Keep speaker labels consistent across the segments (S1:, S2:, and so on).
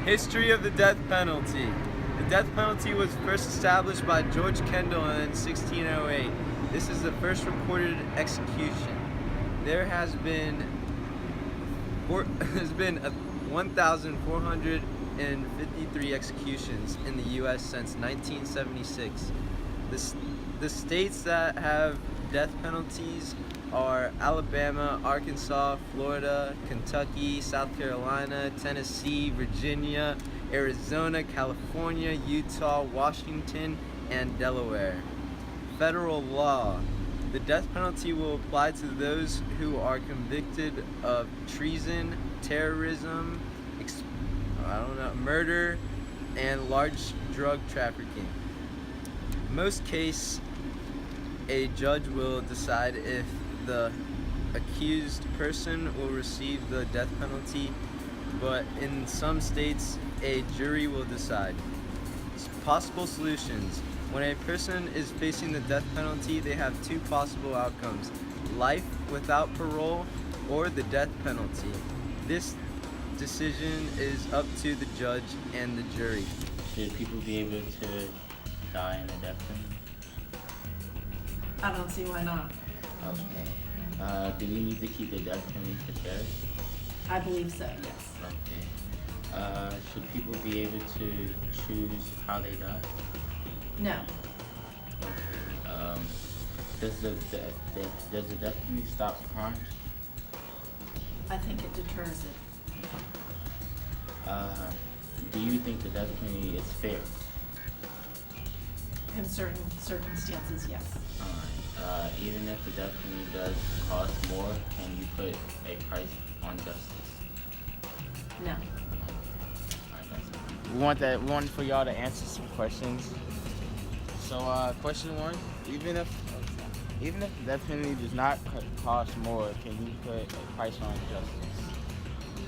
S1: History of the death penalty. The death penalty was first established by George Kendall in 1608. This is the first recorded execution. There has been 1,453 executions in the U.S. since 1976. The states that have death penalties are Alabama, Arkansas, Florida, Kentucky, South Carolina, Tennessee, Virginia, Arizona, California, Utah, Washington, and Delaware. Federal law. The death penalty will apply to those who are convicted of treason, terrorism, murder, and large drug trafficking. In most cases, a judge will decide if the accused person will receive the death penalty, but in some states, a jury will decide. Possible solutions. When a person is facing the death penalty, they have two possible outcomes: life without parole or the death penalty. This decision is up to the judge and the jury.
S2: Should people be able to die in a death penalty?
S3: I don't see why not.
S2: Okay. Do we need to keep the death penalty for terrorists?
S3: I believe so, yes.
S2: Okay. Should people be able to choose how they die?
S3: No.
S2: Okay. Does the death penalty stop crimes?
S3: I think it deters it.
S2: Do you think the death penalty is fair?
S3: In certain circumstances, yes.
S2: Alright. Even if the death penalty does cost more, can you put a price on justice?
S3: No.
S4: We want for y'all to answer some questions. So, question one: even if the death penalty does not cost more, can you put a price on justice?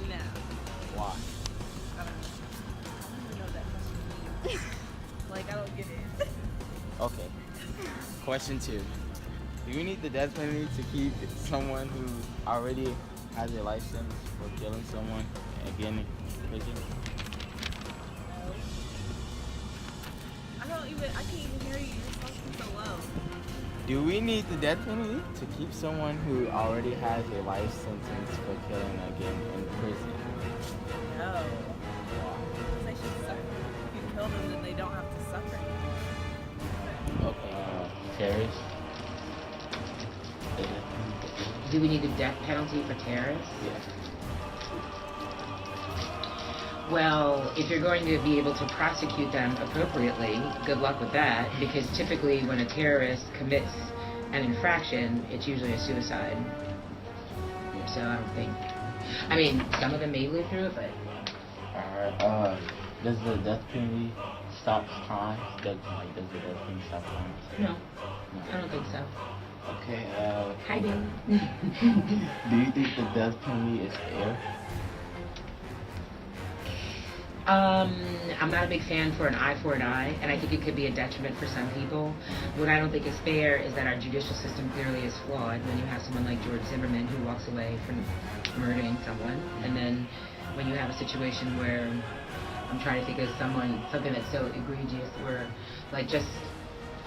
S5: No.
S4: Why?
S5: I don't know that question. Like, I don't get it.
S4: Okay. Question two: do we need the death penalty to keep someone who already has a license for killing someone again in prison?
S5: I can't even hear you. You're talking so low.
S4: Do we need the death penalty to keep someone who already has a life sentence for killing again in prison?
S5: No. Because they should suffer. If you kill them, then they don't have to suffer.
S2: Okay. Terrorists?
S6: Do we need a death penalty for terrorists?
S2: Yes.
S6: Well, if you're going to be able to prosecute them appropriately, good luck with that, because typically when a terrorist commits an infraction, it's usually a suicide. So I don't think... I mean, some of them may live through it, but...
S2: Alright, does the death penalty stop crimes? Does the death penalty stop crimes?
S6: No, I don't think so.
S2: Okay,
S6: Hi, Ben.
S2: do you think the death penalty is fair?
S6: I'm not a big fan for an eye for an eye, and I think it could be a detriment for some people. What I don't think is fair is that our judicial system clearly is flawed when you have someone like George Zimmerman who walks away from murdering someone, and then when you have a situation where I'm trying to think of something that's so egregious, where like just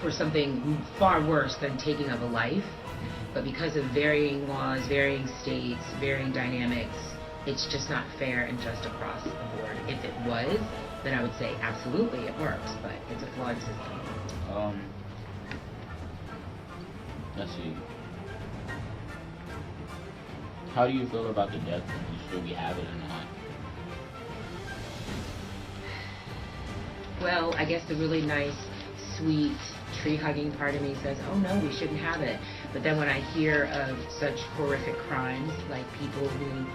S6: for something far worse than taking of a life, but because of varying laws, varying states, varying dynamics, it's just not fair and just across the board. If it was, then I would say absolutely it works, but it's a flawed system.
S2: Let's see. How do you feel about the death penalty? Should we have it or not?
S6: Well, I guess the really nice, sweet, tree-hugging part of me says, oh no, we shouldn't have it. But then when I hear of such horrific crimes, like people who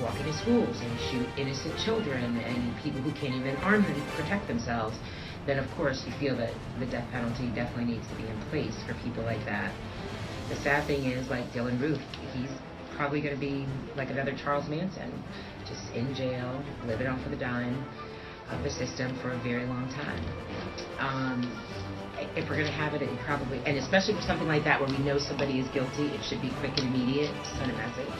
S6: walk into schools and shoot innocent children and people who can't even arm and protect themselves, then of course you feel that the death penalty definitely needs to be in place for people like that. The sad thing is, like Dylan Roof, he's probably going to be like another Charles Manson, just in jail, living off of the dime of the system for a very long time. If we're going to have it, it probably, and especially for something like that where we know somebody is guilty, it should be quick and immediate, send a message.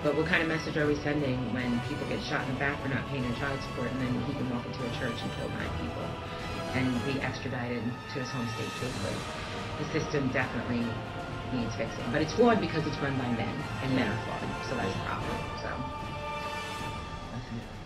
S6: But what kind of message are we sending when people get shot in the back for not paying their child support, and then he can walk into a church and kill 9 people and be extradited to his home state safely? The system definitely needs fixing. But it's flawed because it's run by men, and men are flawed. So that's a problem. So.
S2: That's it.